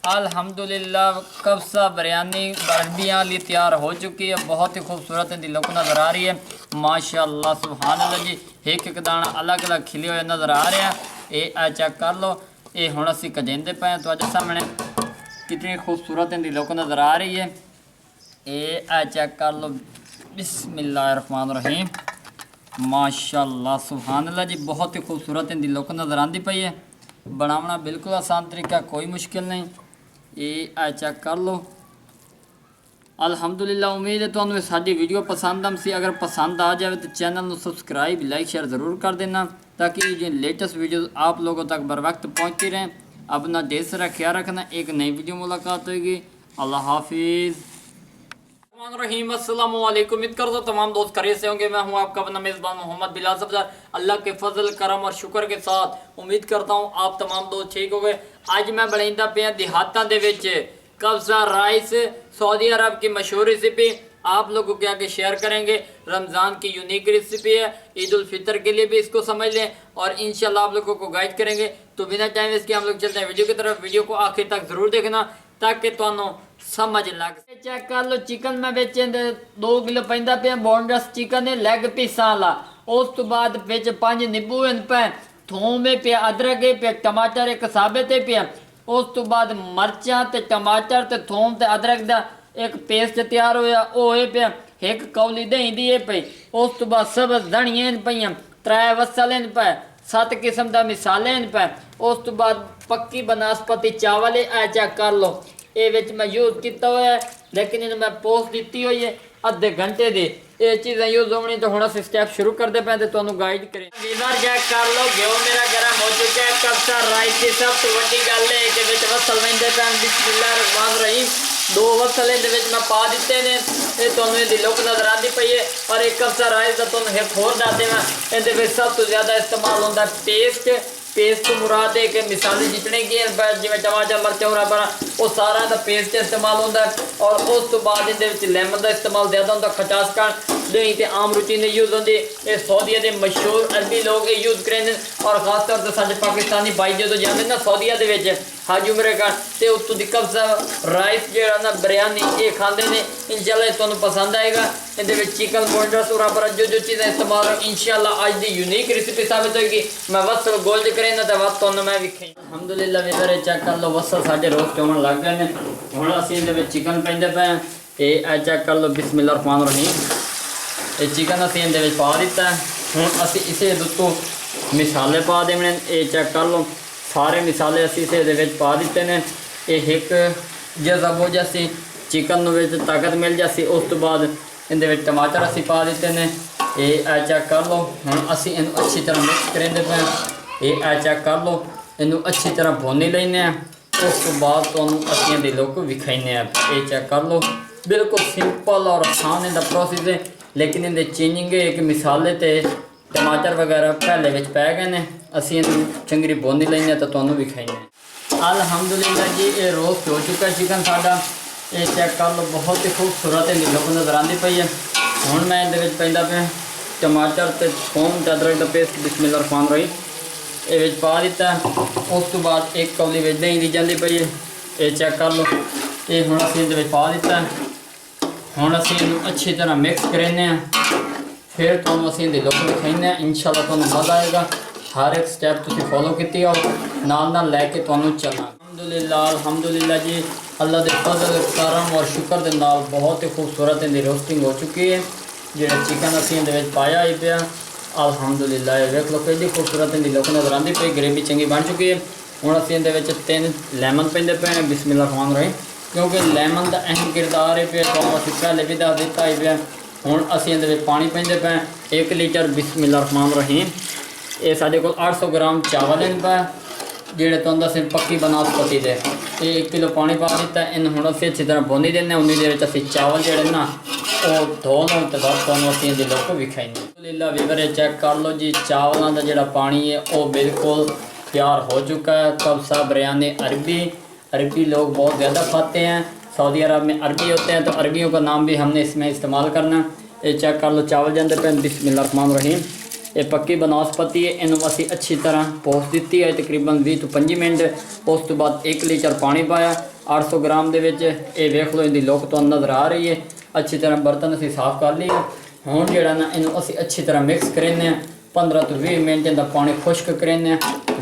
अल्हम्दुलिल्लाह कब्सा बिरयानी अरबियाँ ली तैयार हो चुकी है। बहुत ही खूबसूरत इनकी लुक नज़र आ रही है। माशाअल्लाह सुभान अल्लाह जी। एक एक दाना अलग अलग खिले हुए नज़र आ रहे हैं। ये चेक कर लो, ये हुण असीं कजेंदे पे तो अज सामने कितनी खूबसूरत इनकी लुक नज़र आ रही है। ये चेक कर लो, बिस्मिल्लाहिर्रहमानिर्रहीम। माशाअल्लाह सुभान अल्लाह जी। बहुत ही खूबसूरत इनकी लुक नज़र आती पई है। बनाना बिल्कुल आसान तरीका, कोई मुश्किल नहीं। ये चेक कर लो। अल्हम्दुलिल्लाह उम्मीद है तुहानू साडी वीडियो पसंद आम सी। अगर पसंद आ जाए तो चैनल को सबसक्राइब लाइक शेयर ज़रूर कर देना, ताकि जो लेटेस्ट वीडियो आप लोगों तक बर वक्त पहुँचती रहें। अपना ढेर सारा ख्याल रखना। एक नई वीडियो मुलाकात होगी। अल्लाह हाफिज़। रहीम अस्सलाम वालेकुम। उम्मीद करता हूँ तमाम दोस्त खैरियत से होंगे। मैं हूँ आपका अपना मेज़बान मोहम्मद बिलाल सफदर। अल्लाह के फजल करम और शुक्र के साथ उम्मीद करता हूँ आप तमाम दोस्त ठीक हो गए। अज मैं बनाइंदा पे देहातां दे विच कब्सा राइस, सऊदी अरब की मशहूर रेसिपी आप लोगों के आगे शेयर करेंगे। रमज़ान की यूनिक रेसिपी है, ईद उल फितर के लिए भी इसको समझ लें और इंशाल्लाह आप लोगों को गाइड करेंगे। तो बिना टाइम इसके हम लोग चलते हैं वीडियो की तरफ। वीडियो को आखिर तक ज़रूर देखना ताकि तुहानू समझ लग। चेक कर लो, चिकन मैं बेचे 2 किलो पैंदा पे बोनलेस चिकन है, लैग पीसा वाला। उस तो बाद बिच 5 नींबू पे, थोम पे, अदरक पे, टमाटर एक साबित पे। उस तो बाद मरचा ते टमाटर ते थोम ते अदरक का एक पेस्ट तैयार होया वो पे। एक कौली दही दी पे। उस तो बाद सब्ज धनिया पईयां, 3 वसल पे, 7 किस्म का मिसाले पे। उस तो बाद पक्की बनास्पति चावल है। चेक कर लो, ये विच मैं यूज़ किया हुआ है, लेकिन इन्हें मैं पोस्ट दी हुई है अद्धे घंटे की। ये चीज़ें यूज़ होनी तो हम अस स्टैप शुरू करते पे तो गाइड करें। वीवर चेक कर लो, घ्यो मेरा गर्म हो चुका है। कब्सा राइस की सब तो वड्डी गल है कि वसल वेंदे पे। बिस्मिल्लाहिर्रहमानिर्रहीम। 2 वसल मैं पा दिते ने। ये तुहानू इहदी लुक नज़र आती पई है। और एक कब्सा राइस का तुहानू एक होर दस देवां, इहदे सब तो ज़्यादा इस्तेमाल होता पेस्ट। पेस्ट तो मुराद है कि मिसाले जितने की जिमें टमाटर मरचा होना बना वो सारा का पेस्ट इस्तेमाल होता है। और उस तो बाद ये लैमन का इस्तेमाल ज़्यादा होता। खटास का दही तो आम रुचि ने यूज़ होती। ये सऊदीया के मशहूर अरबी लोग ये यूज़ करेंगे। और खास तौर पर साढ़े पाकिस्तानी भाई जो जाते ना सऊदीया के हज उमरे का तो उत्तों की कब्सा राइस जो ना बिरयानी ये खाते हैं। इंशाल्लाह तुहानू पसंद आएगा। ये चिकन बोनलेस और जो जो चीज़ें इस्तेमाल हो इंशाल्लाह अज की यूनिक रेसिपी साबित होगी। मैं वसल गोल्ड करें ना तो वक्त तुहानू मैं विखाई। अल्हम्दुलिल्लाह वीवर चेक कर लो, वसल साढ़े रोस्ट होने लग गए हैं। हुण असीं इहदे विच चिकन पैंदे पे। ये चेक कर लो, बिस्मिल्लाहिर्रहमानिर्रहीम। ये चिकन असीं इहदे विच पा दिता है। हुण असीं इसे उत्तों मिसाले पा देने। ये चेक कर लो, सारे मिसाले असीं इसे इहदे विच पा दिते ने। ये एक जज़ब हो जासी, चिकन विच ताकत मिल जासी। उस तो बाद इहदे विच टमाटर असीं पा दिते ने। ये चेक कर लो, हुण असीं इहनूं अच्छी तरह मिक्स करेंदे पे। ये चेक कर लो, इनू अच्छी तरह भुन लेने। उस तो बाद तुहानू असीं इहदी लुक विखाइने। ये चेक कर लो, बिल्कुल सिंपल और आसान इहदा प्रोसेस है, लेकिन इहदे चेंजिंग है कि मिसाले ते टमाटर वगैरह पहले विच पै गए हैं। असीं इहनूं चंगी भुन लेने तो तुहानू विखाइने। अल्हम्दुलिल्लाह जी, ये रोस्ट हो चुका चिकन साडा। ये चेक कर लो, बहुत ही खूबसूरत इहदी लुक नज़र आती पई है। हुण मैं इहदे विच पैंदा पे टमाटर ते थोम ते अदरक का पेस्ट बिस्मिल्लाहिर्रहमानिर्रहीम ये पा दिता। उस तो बाद एक कौली विच दही दी जाती पई है। ये चेक कर लो, ये हुण असीं इहदे विच पा दिता। हुण असीं इहनूं अच्छी तरह मिक्स करेने। फिर तुहानू असीं इहदी लुक विखाइने। इंशाल्लाह तुहानू मज़ा आएगा। हर एक स्टैप तुसीं फॉलो कीती आओ, नाल लैके तुहानू चलना। अल्हम्दुलिल्लाह जी, अल्लाह के फजल करम और शुक्र के नाल बहुत ही खूबसूरत इहदी रोस्टिंग हो चुकी है। जो चिकन असीं इहदे विच पाया ही पिया। अल्हम्दुलिल्लाह वेख लो कितनी खूबसूरत इहदी लुक नज़र आती पई। ग्रेवी चंगी बन चुकी है। हुण असीं इहदे विच 3 लैमन पैंदे पे हैं। बिस्मिल्लाहिर्रहमानिर्रहीम, क्योंकि लैमन का अहम किरदार है पे तो असीं पहले भी दस दिता ही पे। हुण असीं इहदे विच पानी पैंदे पे 1 लीटर। बिस्मिल्लाहिर्रहमानिर्रहीम, ये साढ़े को 800 ग्राम चावल पे जेड़े तो असीं पक्की बनास्पति दे। ये 1 किलो पानी पा दिता। इन हुण असीं अच्छी तरह भुनी देने। उन्नी देर असीं चावल जेड़े ना वो धो लो तो बस तुहानू असीं इहदी लुक विखाइने। अल्हम्दुलिल्लाह वीवर चेक कर लो जी, चावलों का जोड़ा पानी है वो बिल्कुल तैयार हो चुका है। कब्सा बिरयानी अरबी लोग बहुत ज़्यादा खाते हैं। सऊदी अरब में अरबी होते हैं तो अरबियों का नाम भी हमने इसमें इस्तेमाल करना। ये चेक कर लो, चावल जाते पे बिस्मिल्लाहिर्रहमानिर्रहीम। ये पक्की बनास्पति है, इन्हों असी अच्छी तरह पोस दी है तकरीबन 20 तो 25 मिनट। उस तो बाद 1 लीटर पानी पाया। 800 ग्राम ਦੇ ਵਿੱਚ। ਇਹ ਵੇਖ ਲਓ ਇਹਦੀ ਲੁੱਕ ਤੁਹਾਨੂੰ ਨਜ਼ਰ ਆ ਰਹੀ ਹੈ। ਅੱਛੀ ਤਰ੍ਹਾਂ ਬਰਤਨ ਅਸੀਂ ਸਾਫ਼ ਕਰ ਲਿਆ। ਹੁਣ ਜਿਹੜਾ ਨਾ ਇਹਨੂੰ ਅਸੀਂ ਅੱਛੀ ਤਰ੍ਹਾਂ ਮਿਕਸ ਕਰਨੇ ਆ। 15 ਤੋਂ 20 ਮਿੰਟ ਦਾ ਪਾਣੀ ਖੁਸ਼ਕ ਕਰਨੇ ਆ।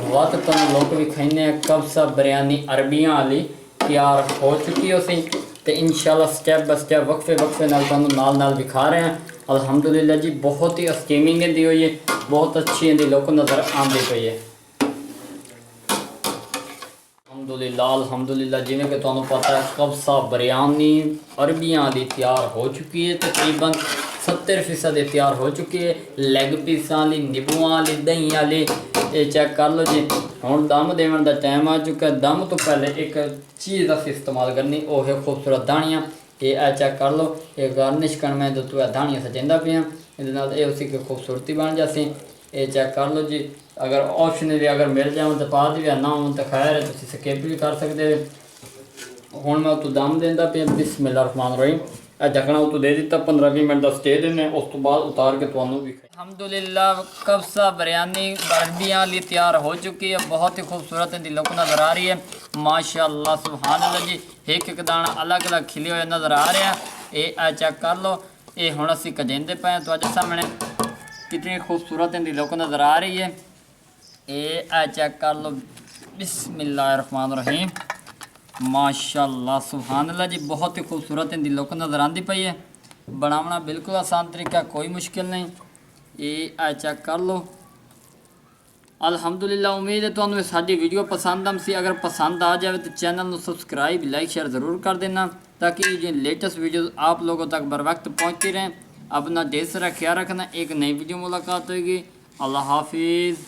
ਵਕਤ ਤੁਹਾਨੂੰ ਲੁੱਕ ਵੀ ਖਾਣੇ ਆ। ਕਬਸਾ ਬਿਰਿਆਨੀ ਅਰਬੀਆਂ ਵਾਲੀ ਤਿਆਰ ਹੋ ਚੁੱਕੀ ਉਸੀਂ ਤੇ इंशाल्लाह स्टैप बाय स्टैप वक्फे नाल ਤੁਹਾਨੂੰ ਨਾਲ विखा रहे हैं। अल्हम्दुलिल्लाह जी बहुत ही स्टीमिंग दी हुई है, बहुत अच्छी इहदी लुक नज़र आती पई है। अल्हम्दुलिल्लाह जिवें कि तुहानूं पता है कब्सा बिरयानी अरबियां दी तैयार हो चुकी है। तकरीबन 70% तैयार हो चुकी है। लैग पीसां वाली, नींबूआं वाली, दही वाली ये चेक कर लो जी। हुण दम देवन का टाइम आ चुका है। दम तो पहले एक चीज़ असीं इस्तेमाल करनी, वो है खूबसूरत धानियाँ। ये चेक कर लो, ये गार्निश करना मैं तो धानियाँ सजांदा पिया ये उसी की खूबसूरती बन जासी। ये चेक कर लो जी। अगर ऑप्शन भी अगर मिल जाए तो पा दी, ना हो तो खैर है, तुसीं स्किप भी कर सकते हो। हुण मैं उतों दम देंदा पिया। बिस्मिल्लाहिर्रहमानिर्रहीम। ढकना उतों दे दिता। 15-20 मिनट का स्टे देने, उस तो बाद उतार के तुहानूं भी। अल्हम्दुलिल्लाह कब्सा बिरयानी अरबियां वाली तैयार हो चुकी है। बहुत ही खूबसूरत इहदी लुक नज़र आ रही है। माशाअल्लाह सुभान अल्लाह जी। एक दाना अलग अलग खिले हुए नज़र आ रहे हैं। ये चेक कर लो। ये हुण असीं कजेंदे पे तुहाडे सामने कितनी खूबसूरत इहदी लुक नज़र आ रही है। ये चेक कर लो। बिस्मिल्लाहिर्रहमानिर्रहीम। माशाअल्लाह सुभान अल्लाह जी। बहुत ही खूबसूरत इहदी लुक नज़र आती पई है। बनाना बिल्कुल आसान तरीका, कोई मुश्किल नहीं। ये चेक कर लो। अल्हम्दुलिल्लाह उम्मीद है तुहानूं साडी वीडियो पसंद आम सी। अगर पसंद आ जाए तो चैनल को सबसक्राइब लाइक शेयर ज़रूर कर देना ताकि जो लेटेस्ट वीडियोस आप लोगों तक बर वक्त पहुँचती रहें। अपना ढेर सारा ख्याल रखना। एक नई वीडियो मुलाकात होगी। अल्लाह हाफिज़।